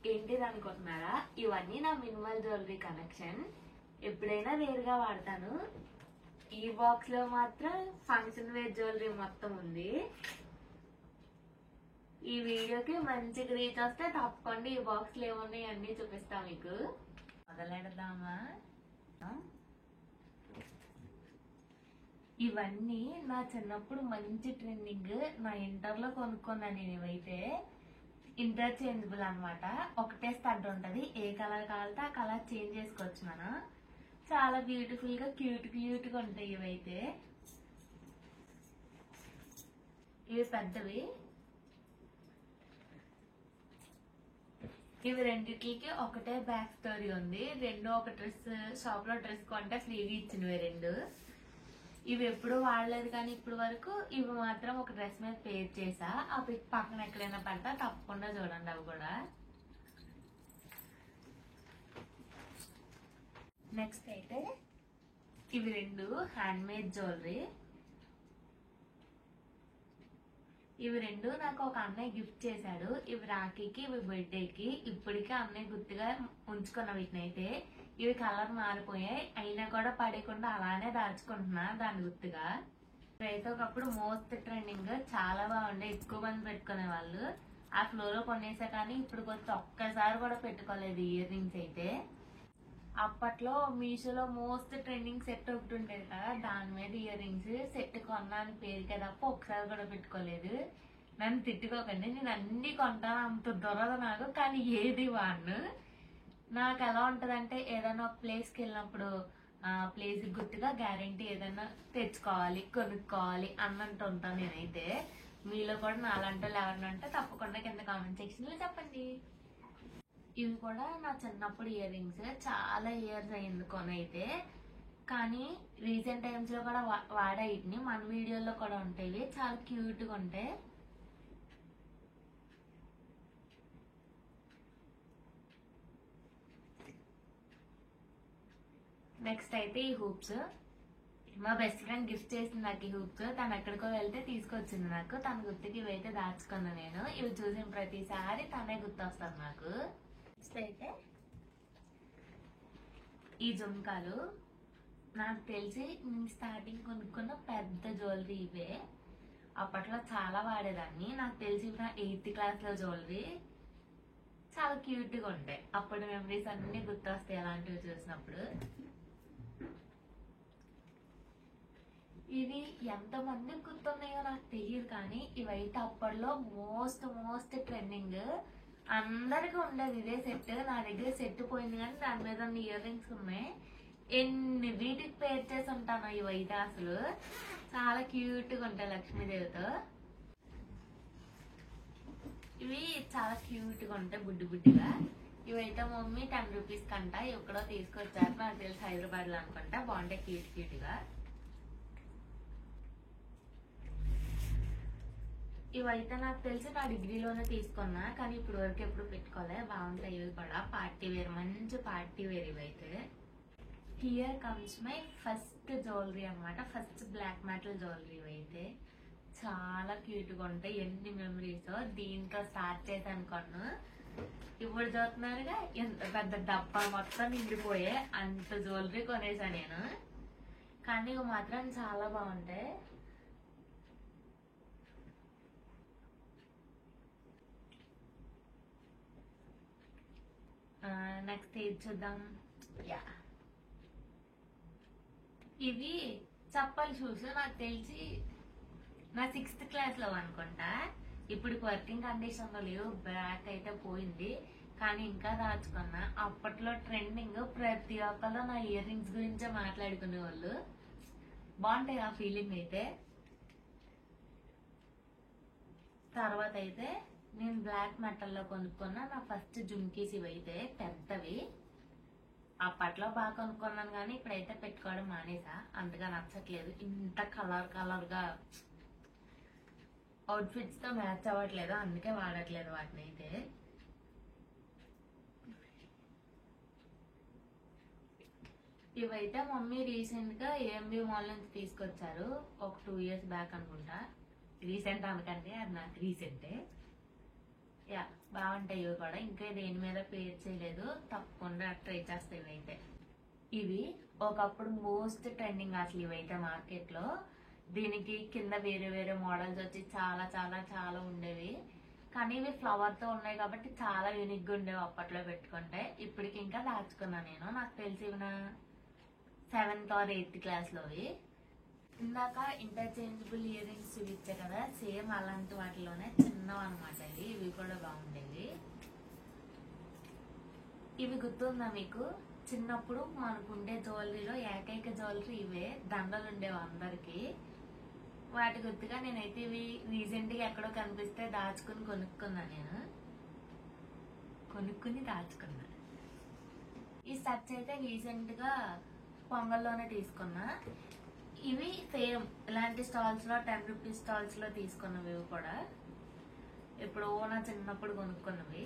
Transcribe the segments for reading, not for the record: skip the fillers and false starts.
ఏంటిది అనుకుంటున్నారా? ఇవన్నీ నా మినిమల్ జ్యువెలరీ కలెక్షన్. ఎప్పుడైనా రేరుగా వాడతాను. ఈ బాక్స్ లో మాత్రం ఫంక్షన్ వేర్ జ్యువెలరీ మొత్తం ఉంది. ఈ వీడియోకి మంచిగా రీచ్ వస్తే తప్పకుండా ఈ బాక్స్ లో ఏమున్నాయి అన్ని చూపిస్తా మీకు. మొదలెడదామా? ఇవన్నీ నా చిన్నప్పుడు మంచి ట్రెండింగ్. నా ఇంటర్ లో కొనుక్కున్నాను నేను. ఇవైతే ఇంటర్చేంజబుల్ అనమాట. ఒకటే స్టడ్ ఉంటది, ఏ కలర్ కావాలితే ఆ కలర్ చేంజ్ చేసుకోవచ్చు మనం. చాలా బ్యూటిఫుల్ గా క్యూట్ గా ఉంటాయి ఇవైతే. ఇవి పెద్దవి. ఇవి రెండిటికి ఒకటే బ్యాక్ స్టోరీ ఉంది. రెండు ఒక డ్రెస్ షాప్ లో డ్రెస్ కొంటే ఫ్రీగా ఇచ్చినవి రెండు. ఇవి ఎప్పుడు వాడలేదు కానీ ఇప్పుడు వరకు. ఇవి మాత్రం ఒక డ్రెస్ మీద పేర్ చేసా. ఆ పిక్ పక్కన ఎక్కడైనా పడతా, తప్పకుండా చూడండి అవి కూడా. నెక్స్ట్ అయితే ఇవి రెండు హ్యాండ్ మేడ్ జ్యువెలరీ. ఇవి రెండు నాకు ఒక అన్నయ్య గిఫ్ట్ చేశాడు. ఇవి రాఖీకి, ఇవి బర్త్డేకి. ఇప్పటికే అన్నయ్య గుర్తుగా ఉంచుకున్న వీటినైతే. ఇవి కలర్ మారిపోయాయి, అయినా కూడా పడేయకుండా అలానే దాచుకుంటున్నా దాని గుర్తుగా. ఇవైతే ఒకప్పుడు మోస్ట్ ట్రెండింగ్, చాలా బాగుండే, ఎక్కువ మంది పెట్టుకునే వాళ్ళు. ఆ ఫ్లోర్ లో కొనేసా కానీ ఇప్పుడు కొంచెం ఒక్కసారి కూడా పెట్టుకోలేదు ఇయర్ రింగ్స్ అయితే. అప్పట్లో మీషోలో మోస్ట్ ట్రెండింగ్ సెట్ ఒకటి ఉండేది కదా, దాని మీద ఇయర్ రింగ్స్ సెట్ కొన్నా అని పేరుకే తప్ప ఒకసారి కూడా పెట్టుకోలేదు. నన్ను తిట్టుకోకండి, నేను అన్ని కొంటాను, అంత దొరద నాకు. కానీ ఏది వాడను. నాకు ఎలా ఉంటదంటే ఏదైనా ఒక ప్లేస్కి వెళ్ళినప్పుడు ప్లేస్ గుర్తుగా గ్యారంటీ ఏదైనా తెచ్చుకోవాలి, కొనుక్కోవాలి అన్నట్టు ఉంటాను నేనైతే. మీలో కూడా నాలంటే ఎవరినంటే అంటే తప్పకుండా కింద కామెంట్ సెక్షన్ లో చెప్పండి. ఇవి కూడా నా చిన్నప్పుడు ఇయర్ రింగ్స్. చాలా ఇయర్స్ అయింది కొనైతే. కానీ రీసెంట్ టైమ్స్ లో కూడా వాడా వీటిని. మన వీడియోలో కూడా ఉంటాయి, చాలా క్యూట్ గా ఉంటాయి. నెక్స్ట్ అయితే ఈ హూప్స్. మా బెస్ట్ ఫ్రెండ్ గిఫ్ట్ చేసింది నాకు ఈ హూప్స్. తను ఎక్కడికో వెళ్తే తీసుకొచ్చింది నాకు. తన గుర్తుకి ఇవైతే దాచుకున్నా నేను. ఇవి చూసిన ప్రతిసారి తనే గుర్తొస్తుంది నాకు. నెక్స్ట్ అయితే ఈ జుంకాలు. నాకు తెలిసి నేను స్టార్టింగ్ కొనుక్కున్న పెద్ద జ్యువెలరీ ఇవే. అప్పట్లో చాలా వాడేదాన్ని. నాకు తెలిసి నా 8th క్లాస్ లో జ్యువెలరీ. చాలా క్యూట్ గా ఉంటాయి. అప్పుడు మెమరీస్ అన్ని గుర్తొస్తాయి అలాంటివి చూసినప్పుడు. ఇవి ఎంతమందికి గుర్తున్నాయో నాకు తెలియదు కానీ ఇవైతే అప్పట్లో మోస్ట్ ట్రెండింగ్. అందరికి ఉండేది ఇదే సెట్. నా దగ్గర సెట్ పోయింది కానీ దాని మీద ఉన్న ఇయర్ రింగ్స్ ఉన్నాయి. ఎన్ని వీటికి పేర్ చేసి ఉంటాను ఇవైతే. అసలు చాలా క్యూట్ గా ఉంటాయి లక్ష్మీదేవితో. ఇవి చాలా క్యూట్ గా ఉంటాయి, బుడ్డిగా. ఇవైతే మమ్మీ 10 రూపీస్ కంట ఎక్కడో తీసుకొచ్చారు, నాకు తెలిసి హైదరాబాద్ లో అనుకుంటా. బాగుంటాయి క్యూట్ గా. ఇవైతే నాకు తెలిసి నా డిగ్రీలోనే తీసుకున్నా కానీ ఇప్పుడు వరకు ఎప్పుడు పెట్టుకోలే. బాగుంటాయి ఇవి కూడా, పార్టీ వేర్, మంచి పార్టీ వేర్ ఇవైతే. Here comes my first jewellery అనమాట. ఫస్ట్ బ్లాక్ మెటల్ జ్యువెలరీ ఇవైతే. చాలా క్యూట్ గా ఉంటాయి. ఎన్ని మెమరీస్. దీంతో స్టార్ట్ చేశాను కొన్ను. ఇప్పుడు చూస్తున్నారుగా ఎంత పెద్ద డబ్బా మొత్తం నిండిపోయే అంత జ్యువెలరీ కొనేసా నేను. కానీ ఇవి మాత్రం చాలా బాగుంటాయి. నెక్స్ట్ ఏది చూద్దాం. యా, ఇవి చప్పల్ షూస్. నాకు తెలిసి నా 6th క్లాస్ లో అనుకుంటా. ఇప్పుడు వర్కింగ్ కండిషన్ లో లేవు, బ్యాక్ అయితే పోయింది కానీ ఇంకా దాచుకున్నా. అప్పట్లో ట్రెండింగ్, ప్రతి ఒక్కరు నా ఇయర్ రింగ్స్ గురించే మాట్లాడుకునే వాళ్ళు. బాగుంటాయి ఆ ఫీలింగ్ అయితే. తర్వాత అయితే నేను బ్లాక్ మెటల్లో కొనుక్కున్నా నా ఫస్ట్ జుమ్కీస్. ఇవైతే పెద్దవి. అప్పట్లో బాగా కొనుక్కున్నాను కానీ ఇప్పుడైతే పెట్టుకోవడం మానేసా, అంతగా నచ్చట్లేదు. ఇంత కలర్ గా అవుట్ఫిట్స్ తో మ్యాచ్ అవ్వట్లేదు, అందుకే వాడట్లేదు వాటిని అయితే. ఇవైతే మమ్మీ రీసెంట్ గా ఏఎంబి మాల్ నుంచి తీసుకొచ్చారు, ఒక 2 years బ్యాక్ అనుకుంటా. రీసెంట్ అనకంటే అది నాకు రీసెంటే. యా బాగుంటాయి ఇవి కూడా. ఇంకా దేని మీద పేరు చేయలేదు, తప్పకుండా ట్రై చేస్తాయి ఇవైతే. ఇవి ఒకప్పుడు మోస్ట్ ట్రెండింగ్ అసలు ఇవైతే మార్కెట్ లో. దీనికి కింద వేరే వేరే మోడల్స్ వచ్చి చాలా చాలా చాలా ఉండేవి. కానీ ఇవి ఫ్లవర్ తో ఉన్నాయి కాబట్టి చాలా యూనిక్ గా ఉండేవి అప్పట్లో పెట్టుకుంటే. ఇప్పటికి ఇంకా దాచుకున్నా నేను. నాకు తెలిసి ఇవి నా 7th or 8th క్లాస్ లోవి. ఇందాక ఇంటర్చేంజబుల్ ఇయర్ రింగ్స్ చూపించా కదా, సేమ్ అలాంటి వాటిలోనే చిన్నవి అనమాట ఇవి కూడా బాగుండేవి. ఇవి గుర్తుందా మీకు? చిన్నప్పుడు మనకు ఉండే జ్యువెలరీలో ఏకైక జ్యువెలరీ ఇవే, దండలు ఉండేవి అందరికి. వాటి గుర్తుగా నేనైతే ఇవి రీసెంట్ గా ఎక్కడో కనిపిస్తే కొనుక్కున్నా నేను. దాచుకున్నా. ఈ స్టడ్స్ అయితే రీసెంట్ గా పొంగల్లోనే తీసుకున్నా. ఇవి సేమ్ ఇలాంటి స్టాల్స్ లో 10 రూపీస్ స్టాల్స్ లో తీసుకున్నవి. ఇవి కూడా ఎప్పుడో నా చిన్నప్పుడు కొనుక్కున్నవి.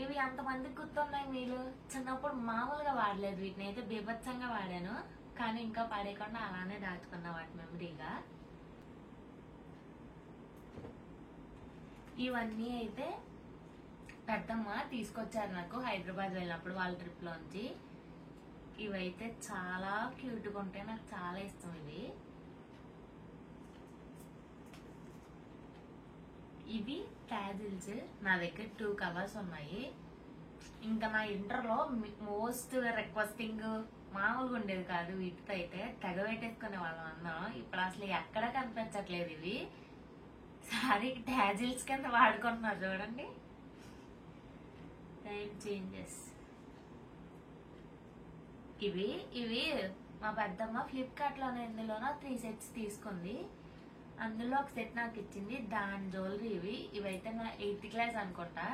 ఇవి ఎంతమందికి గుర్తున్నాయి మీరు? చిన్నప్పుడు మామూలుగా వాడలేదు వీటిని, అయితే బీభత్సంగా వాడాను. కానీ ఇంకా పడేయకుండా అలానే దాచుకున్నా వాటి మెమరీగా. ఇవన్నీ అయితే పెద్దమ్మ తీసుకొచ్చారు నాకు హైదరాబాద్ వెళ్ళినప్పుడు వాళ్ళ ట్రిప్ లోంచి. ఇవైతే చాలా క్యూట్ గా ఉంటాయి, నాకు చాలా ఇష్టం ఇవి. ఇవి టాజిల్స్, నా దగ్గర 2 కవర్స్ ఉన్నాయి. ఇంకా నా ఇంటర్లో మోస్ట్ రిక్వెస్టింగ్ మామూలుగా ఉండేది కాదు. వీటితో అయితే తెగ పెట్టేసుకునే వాళ్ళం అందరం. ఇప్పుడు అసలు ఎక్కడ కనిపించట్లేదు ఇవి. సారీ టాజిల్స్ కింద వాడుకుంటున్నారు చూడండి. Time changes. ఇవి మా పెద్దమ్మ ఫ్లిప్కార్ట్ లోనే ఇందులోనో 3 sets తీసుకుంది. అందులో ఒక సెట్ నాకు ఇచ్చింది, దాని జ్యువెలరీ ఇవైతే నా 8th క్లాస్ అనుకుంటా.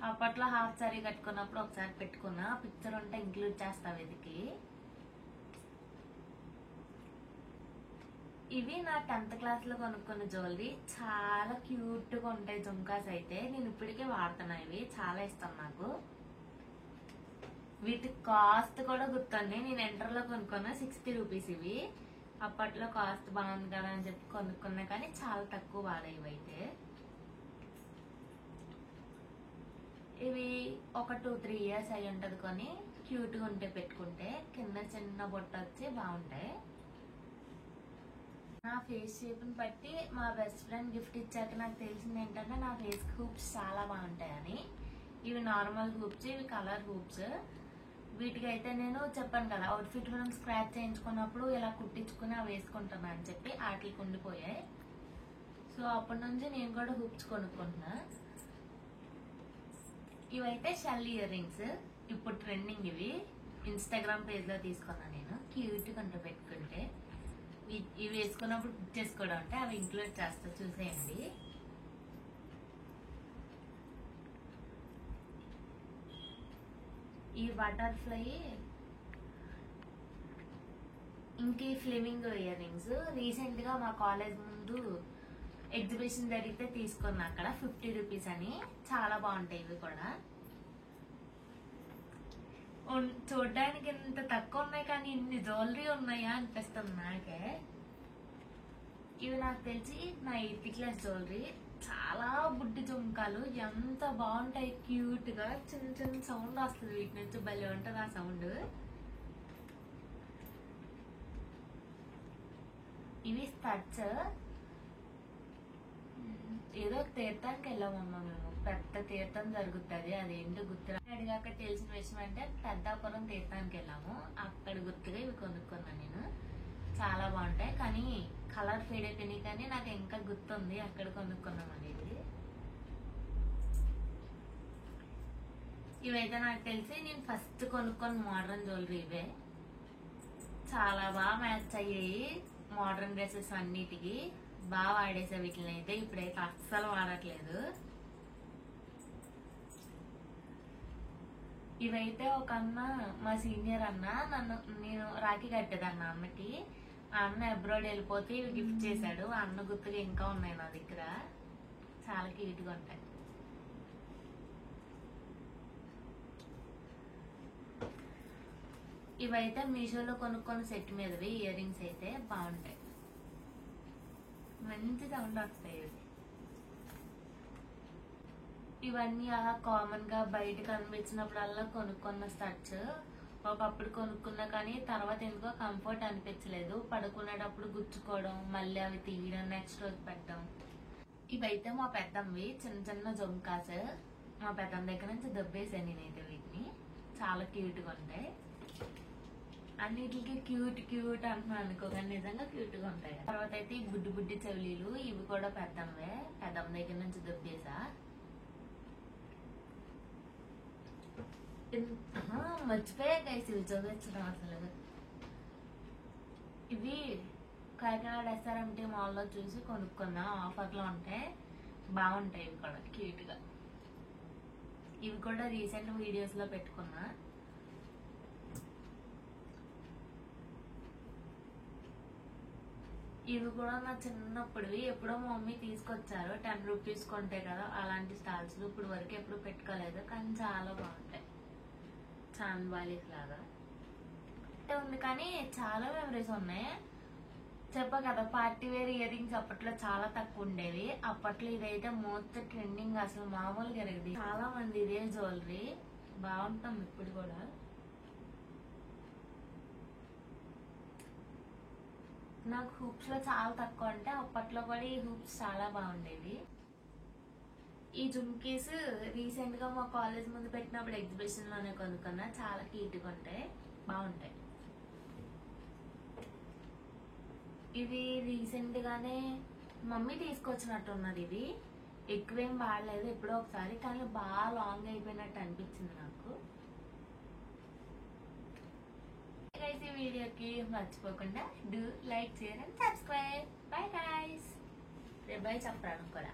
అప్పట్లో హాఫ్ సారీ కట్టుకున్నప్పుడు ఒకసారి పెట్టుకున్నా, పిక్చర్ ఉంటే ఇంక్లూడ్ చేస్తా వీటికి. ఇవి నా 10th క్లాస్ లో కొనుక్కున్న జ్యువెలరీ, చాలా క్యూట్ గా ఉంటాయి జుంకాస్ అయితే. నేను ఇప్పటికే వాడుతున్నా, ఇవి చాలా ఇష్టం నాకు. వీటి కాస్ట్ కూడా గుర్తుంది, నేను ఇంటర్లో కొనుక్కున్నా 60 రూపీస్ ఇవి. అప్పట్లో కాస్ట్ బాగుంది కదా అని చెప్పి కొనుక్కున్నా, కానీ చాలా తక్కువ వాడాయి ఇవైతే. ఇవి ఒక 2-3 years అయి ఉంటది కొని. క్యూట్ గా ఉంటే పెట్టుకుంటే కింద చిన్న బొట్ట వచ్చి బాగుంటాయి. నా ఫేస్ షేప్ ని బట్టి మా బెస్ట్ ఫ్రెండ్ గిఫ్ట్ ఇచ్చాక నాకు తెలిసింది ఏంటంటే నా ఫేస్ హూప్స్ చాలా బాగుంటాయని. ఇవి నార్మల్ హూప్స్, ఇవి కలర్ హూప్స్. వీటికి అయితే నేను చెప్పాను కదా, అవుట్ఫిట్ మనం స్క్రాచ్ చేయించుకున్నప్పుడు ఇలా కుట్టించుకుని అవి వేసుకుంటున్నా అని చెప్పి వాటికి ఉండిపోయాయి. సో అప్పటి నుంచి నేను కూడా హూప్స్ కొనుక్కుంటున్నా. ఇవైతే షెల్ ఇయర్ రింగ్స్, ఇప్పుడు ట్రెండింగ్ ఇవి. ఇన్స్టాగ్రామ్ పేజ్ లో తీసుకున్నా నేను, క్యూట్ గా పెట్టుకుంటే. ఇవి వేసుకున్నప్పుడు పిక్చర్స్ కూడా ఉంటాయి, అవి ఇంక్లూడ్ చేస్తా, చూసేయండి. ఈ బటర్ఫ్లై, ఇంక ఫ్లెమింగో ఇయర్ రింగ్స్ రీసెంట్ గా మా కాలేజ్ ముందు ఎగ్జిబిషన్ జరిగితే తీసుకున్నా, అక్కడ 50 రూపీస్ అని. చాలా బాగుంటాయి ఇవి కూడా. చూడడానికి ఇంత తక్కువ ఉన్నాయి కానీ ఇన్ని జ్యువెలరీ ఉన్నాయా అనిపిస్తుంది నాకే. ఇవి నాకు తెలిసి నా 8th క్లాస్ జ్యువెలరీ. చాలా బుడ్డి జుంకాలు, ఎంత బాగుంటాయి క్యూట్ గా. చిన్న చిన్న సౌండ్ వస్తుంది వీటి నుంచి, భలే ఉంటది ఆ సౌండ్. ఇవి స్టడ్స్. ఏదో తీర్థానికి వెళ్ళామమ్మా మేము, పెద్ద తీర్థం జరుగుతుంది, అదేంటో గుర్తు అడిగాక తెలిసిన విషయం అంటే పెద్దాపురం తీర్థానికి వెళ్ళాము. అక్కడ గుర్తుగా ఇవి కొనుక్కున్నాను నేను. చాలా బాగుంటాయి కానీ కలర్ ఫేడ్ అయిపోయినాయి, కానీ నాకు ఇంకా గుర్తుంది అక్కడ కొనుక్కున్నాం అనేది. ఇవైతే నాకు తెలిసి నేను ఫస్ట్ కొనుక్కున్న మోడర్న్ జ్యువెలరీ ఇవే. చాలా బాగా మ్యాచ్ అయ్యాయి మోడర్న్ డ్రెస్సెస్ అన్నిటికి. బాగా వాడేసా వీటిని అయితే. ఇప్పుడైతే అస్సలు వాడట్లేదు. ఇవైతే ఒక అన్న, మా సీనియర్ అన్న, నేను రాఖీ కట్టేదన్న అన్నకి. ఆ అన్న అబ్రాడ్ వెళ్ళిపోతే ఇవి గిఫ్ట్ చేశాడు. ఆ అన్న గుర్తుగా ఇంకా ఉన్నాయి నా దగ్గర, చాలా క్యూట్ గా ఉంటాయి. ఇవైతే మీషోలో కొనుక్కొని సెట్ మీదవి ఇయర్ రింగ్స్ అయితే బాగుంటాయి, మంచి సౌండ్ వస్తాయి ఇవి. ఇవన్నీ అలా కామన్ గా బయట కనిపించినప్పుడల్లా కొనుక్కున్న స్టడ్స్. ఒకప్పుడు కొనుక్కున్నా కానీ తర్వాత ఎందుకో కంఫర్ట్ అనిపించలేదు. పడుకునేటప్పుడు గుచ్చుకోవడం, మళ్ళీ అవి తీయడం, నెక్స్ట్ రోజు పెట్టడం. ఇవైతే మా పెద్దమ్వి చిన్న చిన్న జుమ్కాస్. మా పెద్దమ్మ దగ్గర నుంచి దబ్బేసాను నేనైతే వీటిని. చాలా క్యూట్ గా ఉంటాయి. అన్నిటికి క్యూట్ క్యూట్ అంటున్నాను అనుకో, కానీ నిజంగా క్యూట్ గా ఉంటాయి. తర్వాత అయితే ఈ బుడ్డి బుడ్డి చెవులీలు, ఇవి కూడా పెద్దమ్మే. పెద్దమ్మ దగ్గర నుంచి దబ్బేసా. మర్చిపోయా గైస్ ఇవి చూపించడం అసలు. ఇవి కాకినాడ SRMT మాల్లో చూసి కొనుక్కున్నా, ఆఫర్లో ఉంటాయి, బాగుంటాయి. ఇవి కూడా క్యూట్ గా. ఇవి కూడా రీసెంట్ వీడియోస్ లో పెట్టుకున్నా. ఇవి కూడా నా చిన్నప్పుడువి, ఎప్పుడో మా మమ్మీ తీసుకొచ్చారు. 10 రూపీస్ కొంటాయి కదా అలాంటి స్టాల్స్. ఇప్పుడు వరకు ఎప్పుడు పెట్టుకోలేదు, కానీ చాలా బాగుంటాయి. చాన్బాలీస్ లాగా ఉంది, కానీ చాలా మెమరీస్ ఉన్నాయి. చెప్పా కదా పార్టీ వేర్ ఇయర్ రింగ్స్ అప్పట్లో చాలా తక్కువ ఉండేవి. అప్పట్లో ఇదైతే మోస్ట్ ట్రెండింగ్, అసలు మామూలుగా ఎరగది. చాలా మంది ఇదే జ్యువెలరీ బాగుంటాం ఇప్పుడు కూడా. నాకు హూప్స్ లో చాలా తక్కువ, అంటే అప్పట్లో కూడా ఈ హూప్స్ చాలా బాగుండేవి. ఈ జుమ్కీస్ రీసెంట్ గా మా కాలేజ్ ముందు పెట్టినప్పుడు ఎగ్జిబిషన్ లోనే కొనుక్కున్నా. చాలా క్యూట్ గా ఉంటాయి, బాగుంటాయి. ఇవి రీసెంట్ గానే మమ్మీ తీసుకొచ్చినట్టున్నది. ఇవి ఎక్కువేం వాడలేదు, ఎప్పుడో ఒకసారి, కానీ బాగా లాంగ్ అయిపోయినట్టు అనిపించింది నాకు. ఈ వీడియోకి మర్చిపోకుండా do like, share and subscribe. Bye guys. రేపు బై చెప్పాను కూడా.